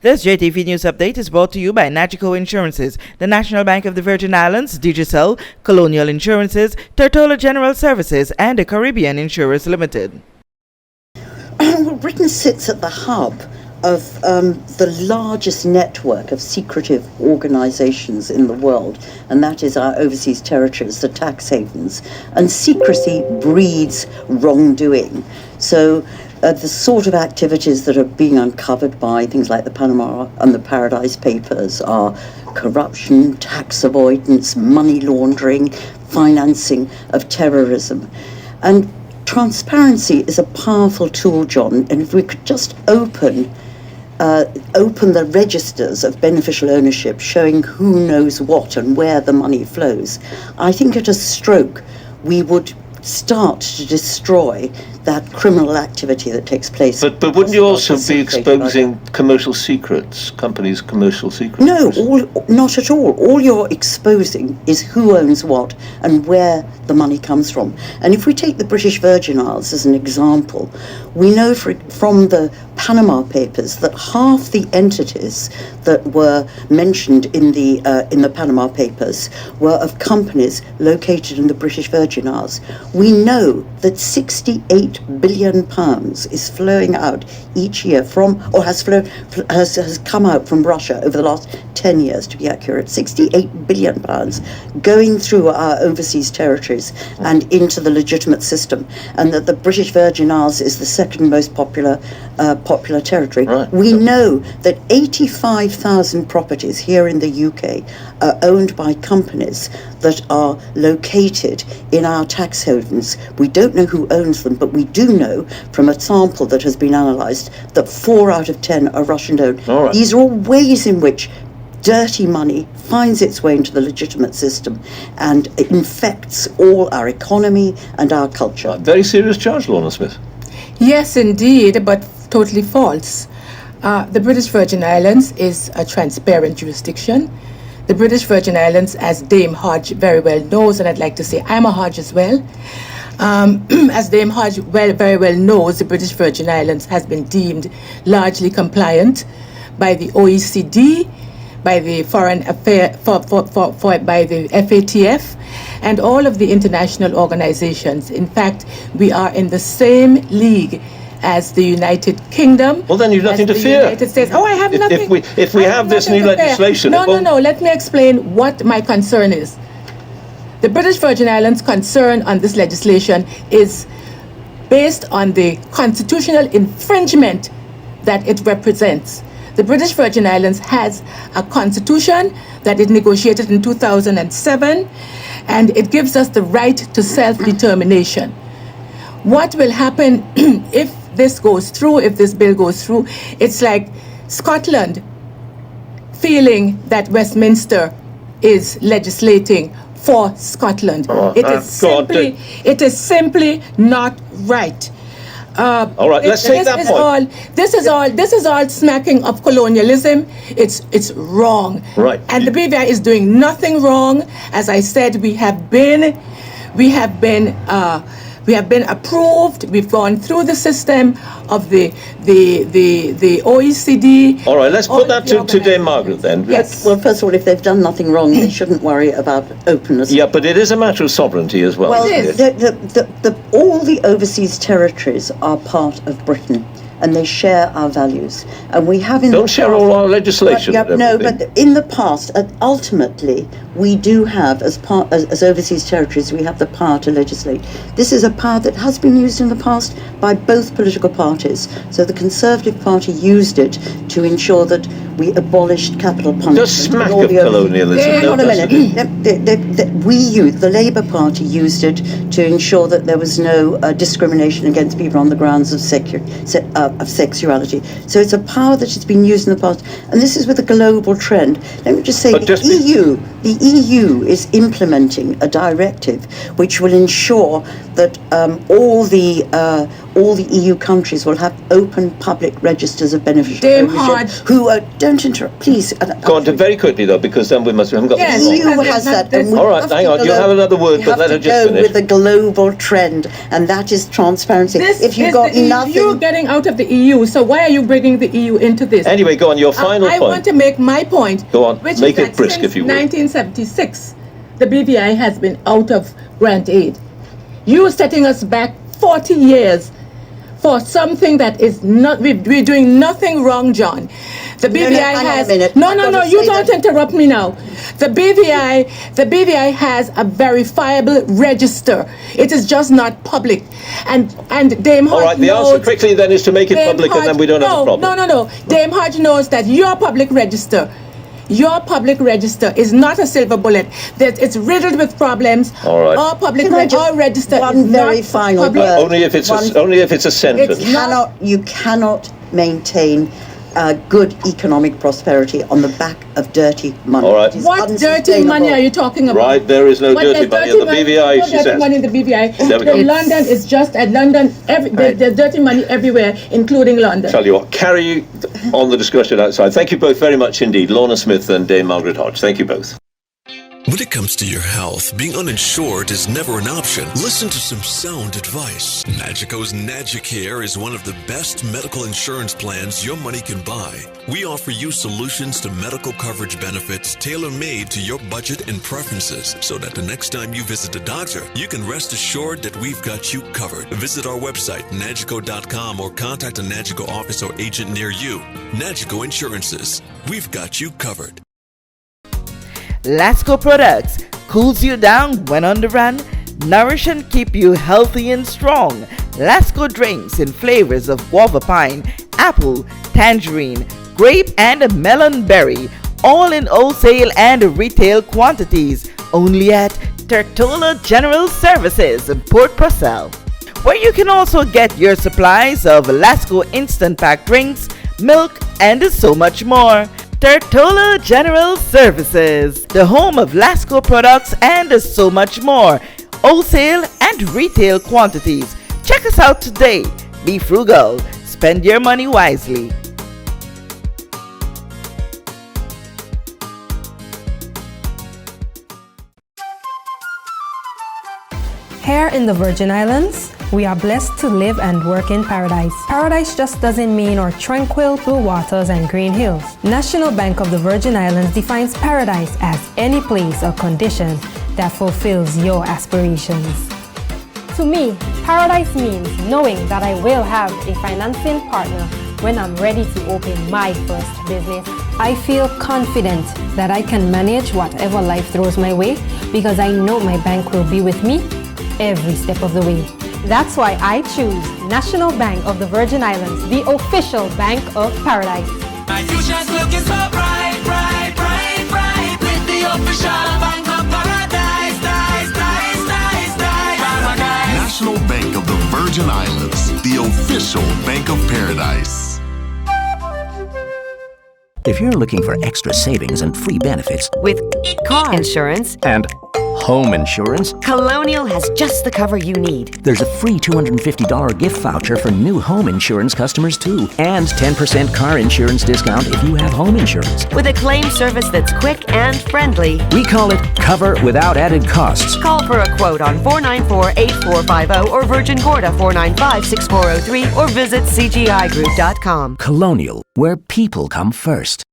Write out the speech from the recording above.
This JTV News Update is brought to you by Nagico Insurances, the National Bank of the Virgin Islands, Digicel, Colonial Insurances, Tortola General Services, and the Caribbean Insurers Limited. Well, Britain sits at the hub of the largest network of secretive organisations in the world, and that is our overseas territories, the tax havens. And secrecy breeds wrongdoing. So the sort of activities that are being uncovered by things like the Panama and the Paradise Papers are corruption, tax avoidance, money laundering, financing of terrorism. And transparency is a powerful tool, John, and if we could just open the registers of beneficial ownership showing who knows what and where the money flows, I think at a stroke we would start to destroy that criminal activity that takes place. But wouldn't you also be exposing commercial secrets, companies' commercial secrets? No, not at all. All you're exposing is who owns what and where the money comes from. And if we take the British Virgin Isles as an example, we know from the Panama Papers that half the entities that were mentioned in the Panama Papers were of companies located in the British Virgin Isles. We know that £68 billion is flowing out each year from, or has come out from Russia over the last 10 years, to be accurate. £68 billion going through our overseas territories and into the legitimate system, and that the British Virgin Isles is the second most popular territory. Right. We know that 85,000 properties here in the UK are owned by companies that are located in our tax havens. We don't know who owns them, but we do know from a sample that has been analysed that 4 out of 10 are Russian-owned. All right. These are all ways in which dirty money finds its way into the legitimate system and it infects all our economy and our culture. Very serious charge, Lorna Smith. Yes, indeed, but totally false. The British Virgin Islands is a transparent jurisdiction. The British Virgin Islands, as Dame Hodge very well knows, and I'd like to say I'm a Hodge as well. As Dame Hodge very well knows, the British Virgin Islands has been deemed largely compliant by the OECD, by the Foreign Affairs, by the FATF, and all of the international organizations. In fact, we are in the same league as the United Kingdom. Well, then you've nothing to fear. United States. Oh, I have nothing. If we have this new legislation, No. Let me explain what my concern is. The British Virgin Islands' concern on this legislation is based on the constitutional infringement that it represents. The British Virgin Islands has a constitution that it negotiated in 2007, and it gives us the right to self-determination. What will happen if this goes through, if this bill goes through? It's like Scotland feeling that Westminster is legislating for Scotland. It is simply not right. All right, let's take that point. This is all smacking of colonialism. It's wrong. Right. And the BVI is doing nothing wrong. As I said, we have been approved. We've gone through the system of the OECD. All right, let's put that to Dame Margaret then. Yes. Well, first of all, if they've done nothing wrong, they shouldn't worry about openness. Yeah, but it is a matter of sovereignty as well. Well, It is. all the overseas territories are part of Britain, and they share our values. And we have in Don't share all our legislation. But in the past, ultimately, we do have, as overseas territories, we have the power to legislate. This is a power that has been used in the past by both political parties. So the Conservative Party used it to ensure that we abolished capital punishment. Just smack of colonialism. Hang on a minute. The Labour Party used it to ensure that there was no discrimination against people on the grounds of sexuality. So it's a power that has been used in the past, and this is with a global trend. Let me just say, the EU is implementing a directive which will ensure that all all the EU countries will have open public registers of beneficial Dame ownership Hodge. who don't interrupt, please. Go on, very quickly though, because then we haven't got Yes. the The EU has that. And we All right, have hang to on, go- you'll have another word, we but let her have to just go finish. with the global trend, and that is transparency. This If you've is got the nothing, EU getting out of the EU, so why are you bringing the EU into this? Anyway, go on, your final I point. want to make my point. Go on, which make is it that brisk since if you will. 1976, the BVI has been out of grant aid. You are setting us back 40 years for something that is not, we're doing nothing wrong, John. The BVI hang on a has, minute. no, I've no, got no, to you say don't that- interrupt me now. The BVI has a verifiable register. It is just not public. And Dame Hodge All right, the answer knows- quickly then is to make it Dame public and then Hodge- we don't have a problem. No. Dame Hodge knows that your public register is not a silver bullet. That it's riddled with problems. All right. Our public Can I just- our register one is very not final public. word. Only if it's a sentence. It's you cannot maintain good economic prosperity on the back of dirty money. All right. It is What dirty unsustainable. money are you talking about? Right, there is no What, dirty there's money in the BVI, no she dirty says. money in the BVI. There we go. London is just at London. There's dirty money everywhere, including London. Tell you what, carry on the discussion outside. Thank you both very much indeed, Lorna Smith and Dame Margaret Hodge. Thank you both. When it comes to your health, being uninsured is never an option. Listen to some sound advice. Nagico's Nagicare is one of the best medical insurance plans your money can buy. We offer you solutions to medical coverage benefits tailor-made to your budget and preferences, so that the next time you visit a doctor, you can rest assured that we've got you covered. Visit our website, nagico.com, or contact a Nagico office or agent near you. Nagico Insurances. We've got you covered. Lasco products cools you down when on the run, nourish and keep you healthy and strong. Lasco drinks in flavors of guava pine, apple, tangerine, grape and melon berry, all in wholesale and retail quantities, only at Tortola General Services in Port Purcell, where you can also get your supplies of Lasco instant pack drinks, milk and so much more. Tortola General Services, the home of Lasco products and so much more, wholesale and retail quantities. Check us out today. Be frugal, spend your money wisely. Here in the Virgin Islands, we are blessed to live and work in paradise. Paradise just doesn't mean our tranquil blue waters and green hills. National Bank of the Virgin Islands defines paradise as any place or condition that fulfills your aspirations. To me, paradise means knowing that I will have a financing partner when I'm ready to open my first business. I feel confident that I can manage whatever life throws my way because I know my bank will be with me every step of the way. That's why I choose National Bank of the Virgin Islands, the official bank of paradise. My future's looking so bright, bright, bright, bright, with the official bank of paradise, National Bank of the Virgin Islands, the official bank of paradise. If you're looking for extra savings and free benefits with car insurance and home insurance, Colonial has just the cover you need. there's a free $250 gift voucher for new home insurance customers too, and 10% car insurance discount if you have home insurance. With a claim service that's quick and friendly. We call it cover without added costs. Call for a quote on 494-8450 or Virgin Gorda 495-6403 or visit cgigroup.com. Colonial, where people come first.